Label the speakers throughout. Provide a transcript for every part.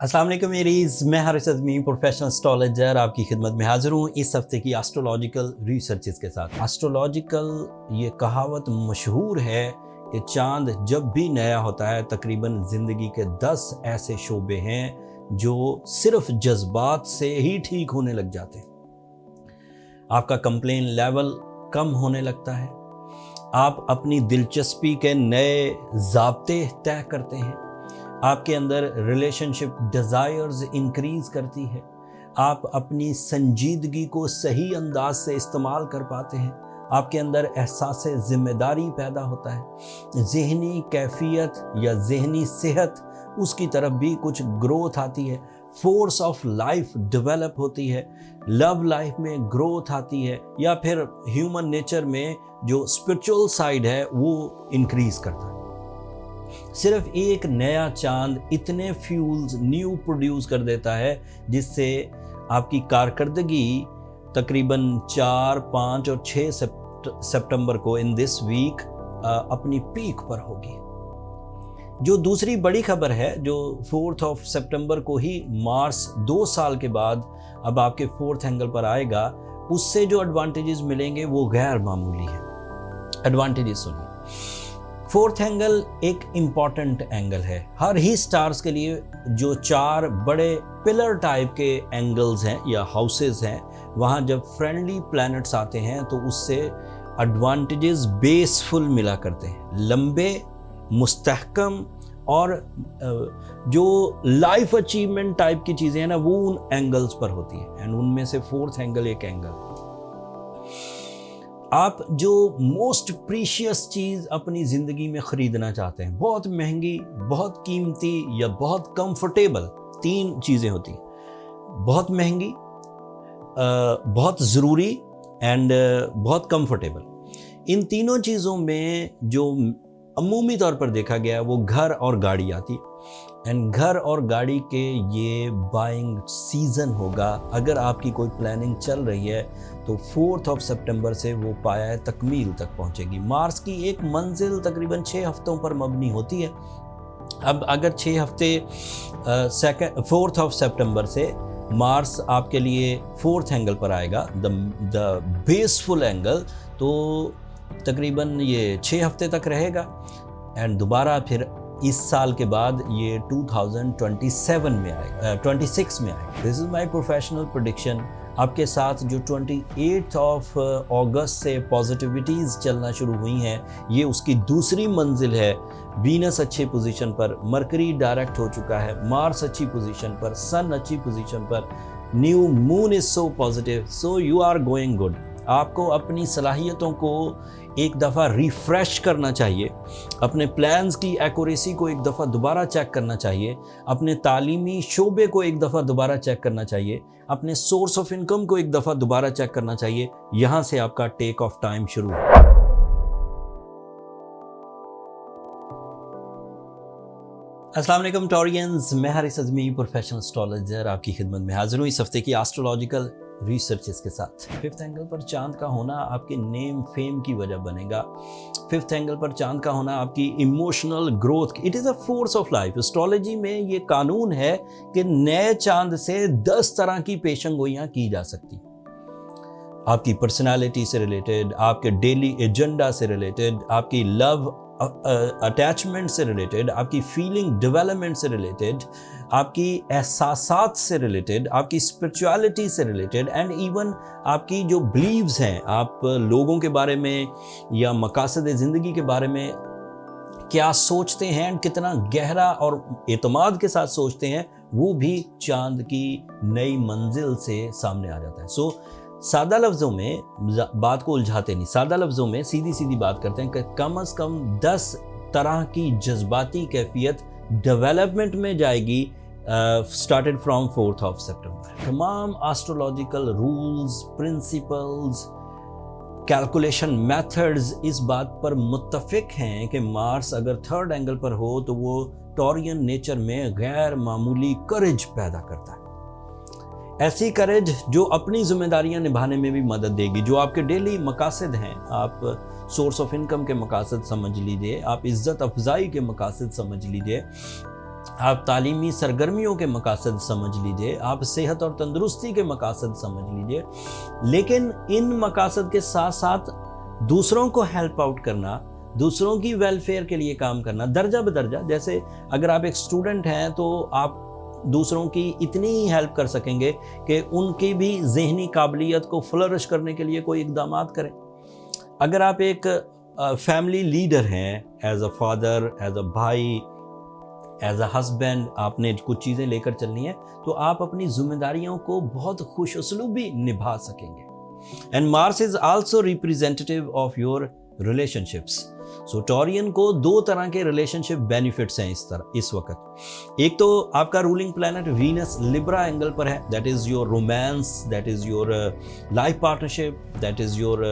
Speaker 1: अस्सलाम वालेकुम मेरीज, मैं हारिस अज़मी प्रोफेशनल एस्ट्रोलॉजर आपकी खिदमत में हाज़िर हूँ इस हफ्ते की एस्ट्रोलॉजिकल रिसर्चेस के साथ। एस्ट्रोलॉजिकल ये कहावत मशहूर है कि चांद जब भी नया होता है तकरीबन ज़िंदगी के 10 ऐसे शोबे हैं जो सिर्फ जज्बात से ही ठीक होने लग जाते हैं। आपका कंप्लेन लेवल कम होने लगता है, आप अपनी दिलचस्पी के नए ज़ाब्ते तय करते हैं, आपके अंदर रिलेशनशिप डिज़ायर्स इंक्रीज़ करती है, आप अपनी संजीदगी को सही अंदाज से इस्तेमाल कर पाते हैं, आपके अंदर एहसास ज़िम्मेदारी पैदा होता है, ज़हनी कैफियत या ज़हनी सेहत उसकी तरफ भी कुछ ग्रोथ आती है, फोर्स ऑफ लाइफ डेवलप होती है, लव लाइफ में ग्रोथ आती है, या फिर ह्यूमन नेचर में जो स्पिरिचुअल साइड है वो इंक्रीज़ करता है। सिर्फ एक नया चांद इतने फ्यूल्स न्यू प्रोड्यूस कर देता है जिससे आपकी कारकर्दगी तकरीबन 4, 5 और 6 सितंबर को इन दिस वीक अपनी पीक पर होगी। जो दूसरी बड़ी खबर है, जो 4 सितंबर को ही मार्स 2 साल के बाद अब आपके 4th एंगल पर आएगा, उससे जो एडवांटेजेस मिलेंगे वो गैर मामूली है। एडवांटेजेस सुनिए। 4th एंगल एक इम्पॉर्टेंट एंगल है हर ही स्टार्स के लिए। जो 4 बड़े पिलर टाइप के एंगल्स हैं या हाउसेस हैं, वहाँ जब फ्रेंडली प्लैनेट्स आते हैं तो उससे एडवांटेजेस बेसफुल मिला करते हैं, लंबे, मुस्तहकम, और जो लाइफ अचीवमेंट टाइप की चीज़ें हैं ना वो उन एंगल्स पर होती है, एंड उनमें से 4th एंगल एक एंगल है। आप जो मोस्ट प्रीशियस चीज़ अपनी ज़िंदगी में ख़रीदना चाहते हैं, बहुत महंगी, बहुत कीमती या बहुत कंफर्टेबल, 3 चीज़ें होती हैं, बहुत महंगी, बहुत ज़रूरी एंड बहुत कंफर्टेबल। इन तीनों चीज़ों में जो अमूमी तौर पर देखा गया है वो घर और गाड़ी आती है, एंड घर और गाड़ी के ये बाइंग सीज़न होगा। अगर आपकी कोई प्लानिंग चल रही है तो 4 सितंबर से वो पाया तकमील तक पहुंचेगी। मार्स की एक मंजिल तकरीबन 6 हफ्तों पर मबनी होती है। अब अगर 6 हफ्ते 4 सितंबर से मार्स आपके लिए 4th एंगल पर आएगा, द बेसफुल एंगल, तो तकरीबन ये 6 हफ्ते तक रहेगा, एंड दोबारा फिर इस साल के बाद ये 2027 में आएगा, 26 में आएगा। This is my professional prediction. आपके साथ जो 28 अगस्त से पॉजिटिविटीज़ चलना शुरू हुई हैं, ये उसकी दूसरी मंजिल है। वीनस अच्छी पोजीशन पर, मरकरी डायरेक्ट हो चुका है, मार्स अच्छी पोजीशन पर, सन अच्छी पोजीशन पर, new moon is so positive, so you are going good. आपको अपनी सलाहियतों को एक दफ़ा रिफ़्रेश करना चाहिए, अपने प्लान्स की एक्यूरेसी को एक दफ़ा दोबारा चेक करना चाहिए, अपने तालीमी शोबे को एक दफ़ा दोबारा चेक करना चाहिए, अपने सोर्स ऑफ इनकम को एक दफ़ा दोबारा चेक करना चाहिए। यहाँ से आपका टेक ऑफ टाइम शुरू है। अस्सलाम वालेकुम टॉरियंस, मैं हारिस अज़मी प्रोफेशनल एस्ट्रोलॉजर आपकी खिदमत में हाज़िर हूँ इस हफ्ते की एस्ट्रोलॉजिकल रिसर्चेस के साथ। 5th एंगल पर चांद का होना आपके नेम फेम की वजह बनेगा। 5th एंगल पर चांद का होना आपकी emotional growth, it is a force of life. Astrology में ये कानून है कि नए चांद से 10 तरह की पेशंगोइयाँ की जा सकती, आपकी पर्सनालिटी से रिलेटेड, आपके डेली एजेंडा से रिलेटेड, आपकी लव अटैचमेंट से रिलेटेड, आपकी फीलिंग डेवलपमेंट से रिलेटेड, आपकी एहसासात से रिलेटेड, आपकी स्पिरिचुअलिटी से रिलेटेड, एंड इवन आपकी जो बिलीव्स हैं, आप लोगों के बारे में या मकासद ज़िंदगी के बारे में क्या सोचते हैं, एंड कितना गहरा और एतमाद के साथ सोचते हैं, वो भी चांद की नई मंजिल से सामने आ जाता है। सादा लफ्ज़ों में बात को उलझाते नहीं, सादा लफ्ज़ों में सीधी सीधी बात करते हैं कि कम अज़ कम 10 तरह की जज्बाती कैफियत डेवलपमेंट में जाएगी स्टार्टेड फ्रॉम 4 सितंबर। तमाम astrological rules, principles, calculation methods इस बात पर मुत्तफ़िक हैं कि मार्स अगर 3rd एंगल पर हो तो वो टॉरियन नेचर में गैर मामूली करेज पैदा करता है। ऐसी करेज जो अपनी जिम्मेदारियां निभाने में भी मदद देगी, जो आपके डेली मकासद हैं, आप सोर्स ऑफ इनकम के मकासद समझ लीजिए, आप इज़्ज़त अफजाई के मकासद समझ लीजिए, आप तालीमी सरगर्मियों के मकासद समझ लीजिए, आप सेहत और तंदुरुस्ती के मकासद समझ लीजिए, लेकिन इन मकासद के साथ साथ दूसरों को हेल्प आउट करना, दूसरों की वेलफेयर के लिए काम करना दर्जा बदर्जा। जैसे अगर आप एक स्टूडेंट हैं तो आप दूसरों की इतनी ही हेल्प कर सकेंगे कि उनकी भी ज़हनी काबिलियत को फ्लरिश करने के लिए कोई इक़दामात करें। अगर आप एक फैमिली लीडर हैं, as a father, as a भाई, एज अ हस्बैंड, आपने कुछ चीज़ें लेकर चलनी है तो आप अपनी जिम्मेदारियों को बहुत खुश उसलूबी निभा सकेंगे। And Mars is also representative of your relationships. So Taurean को दो तरह के रिलेशनशिप बेनिफिट्स हैं इस वक्त। एक तो आपका ruling planet Venus Libra angle पर है, that is your romance, that is your life partnership, that is your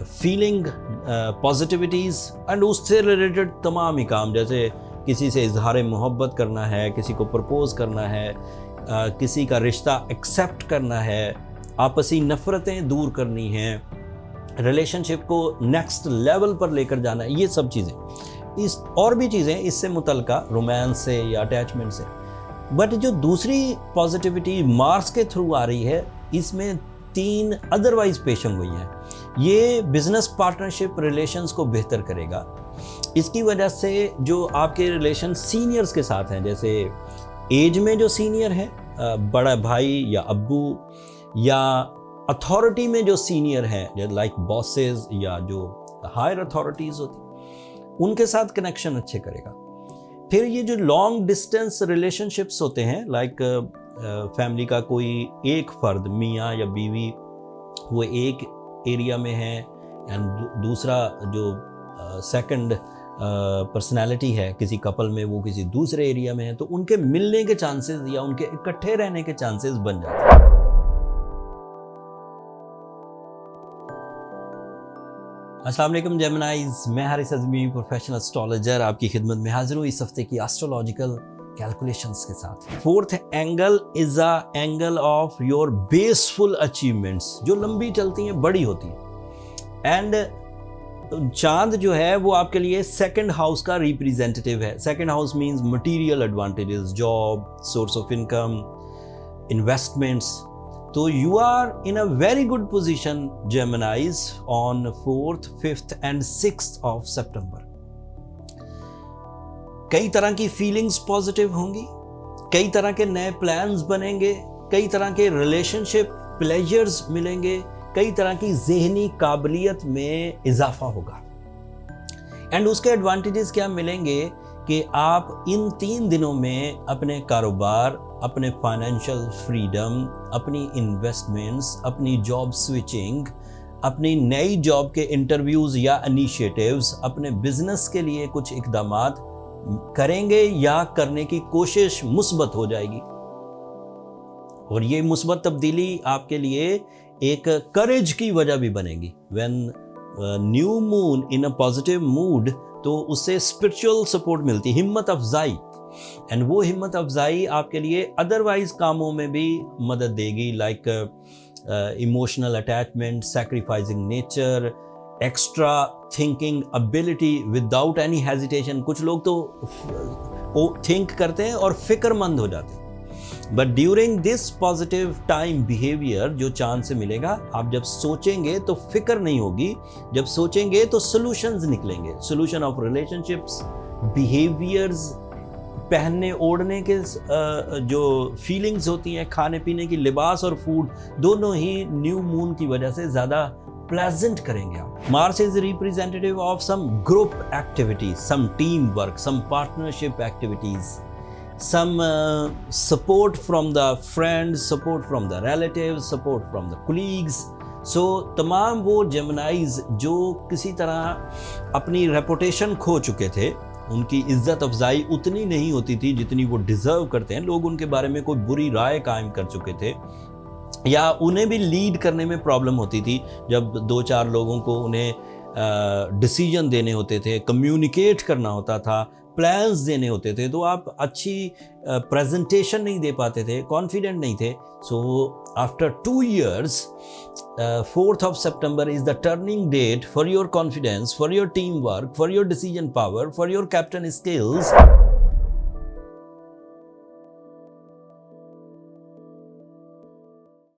Speaker 1: feeling positivities and उससे रिलेटेड तमाम ही काम, जैसे किसी से इजहार मोहब्बत करना है, किसी को प्रपोज करना है, किसी का रिश्ता एक्सेप्ट करना है, आपसी नफ़रतें दूर करनी हैं, रिलेशनशिप को नेक्स्ट लेवल पर लेकर जाना है, ये सब चीज़ें, इस और भी चीज़ें इससे मुतल्लिका रोमांस से या अटैचमेंट से। बट जो दूसरी पॉजिटिविटी मार्स के थ्रू आ रही है, इसमें 3 अदरवाइज पेशंग हुई हैं। ये बिजनेस पार्टनरशिप रिलेशंस को बेहतर करेगा। इसकी वजह से जो आपके रिलेशन सीनियर्स के साथ हैं, जैसे एज में जो सीनियर है, बड़ा भाई या अब्बू, या अथॉरिटी में जो सीनियर हैं लाइक बॉसेस या जो हायर अथॉरिटीज़ होती, उनके साथ कनेक्शन अच्छे करेगा। फिर ये जो लॉन्ग डिस्टेंस रिलेशनशिप्स होते हैं, लाइक फैमिली का कोई एक फ़र्द, मियाँ या बीवी, वो एक एरिया में है एंड दूसरा जो सेकंड पर्सनालिटी है किसी कपल में, वो किसी दूसरे एरिया में है, तो उनके मिलने के चांसेस या उनके इकट्ठे रहने के चांसेस बन जाते हैं। अस्सलाम वालेकुम जेमिनाइज, मैं हारिस अज़मी, प्रोफेशनल एस्ट्रोलॉजर, आपकी खिदमत में हाजिर हूँ इस हफ्ते की एस्ट्रोलॉजिकल कैलकुलेशंस के साथ। 4th angle is a angle of your blissful achievements, जो लंबी चलती हैं, बड़ी होती हैं। एंड चांद जो है वो आपके लिए 2nd हाउस का रिप्रेजेंटेटिव है। 2nd house means material advantages, job, source of income, investments. तो you are in a very good position Geminis on 4th, 5th and 6th of September. कई तरह की फीलिंग्स पॉजिटिव होंगी, कई तरह के नए प्लान्स बनेंगे, कई तरह के रिलेशनशिप प्लेजर्स मिलेंगे, कई तरह की ज़हनी काबिलियत में इजाफा होगा। एंड उसके एडवांटेजेस क्या मिलेंगे कि आप इन 3 दिनों में अपने कारोबार, अपने फाइनेंशियल फ्रीडम, अपनी इन्वेस्टमेंट्स, अपनी जॉब स्विचिंग, अपनी नई जॉब के इंटरव्यूज़ या इनिशिएटिव्स, अपने बिजनेस के लिए कुछ इक़दामात करेंगे या करने की कोशिश मुस्बत हो जाएगी। और ये मुस्बत तब्दीली आपके लिए एक करेज की वजह भी बनेगी। When new moon in a positive mood, तो उससे स्पिरिचुअल सपोर्ट मिलती है, हिम्मत अफजाई। एंड वो हिम्मत अफजाई आपके लिए अदरवाइज कामों में भी मदद देगी, like emotional attachment, sacrificing nature, extra thinking ability without any hesitation. कुछ लोग तो थिंक करते हैं और फिक्रमंद हो जाते हैं। But during this positive time behaviour जो चांद से मिलेगा, आप जब सोचेंगे तो फिक्र नहीं होगी, जब सोचेंगे तो सॉल्यूशंस निकलेंगे, सॉल्यूशन ऑफ रिलेशनशिप्स, बिहेवियर्स, पहनने ओढ़ने के जो फीलिंग्स होती हैं, खाने पीने की, लिबास और फूड, दोनों ही न्यू मून की वजह से ज़्यादा प्लेजेंट करेंगे आप। Mars is representative of some group activities, some team work, some partnership activities, some support from the friends, support from the relatives, support from the colleagues. So तमाम वो जेमिनाइज जो किसी तरह अपनी रेपुटेशन खो चुके थे, उनकी इज्जत अफजाई उतनी नहीं होती थी जितनी वो डिज़र्व करते हैं, लोग उनके बारे में कोई बुरी राय कायम कर चुके थे, या उन्हें भी लीड करने में प्रॉब्लम होती थी जब 2-4 लोगों को उन्हें डिसीजन देने होते थे, कम्युनिकेट करना होता था, प्लान्स देने होते थे, तो आप अच्छी प्रेजेंटेशन नहीं दे पाते थे, कॉन्फिडेंट नहीं थे। So after 2 years, 4th of September is the turning date for your confidence, for your teamwork, for your decision power, for your captain skills.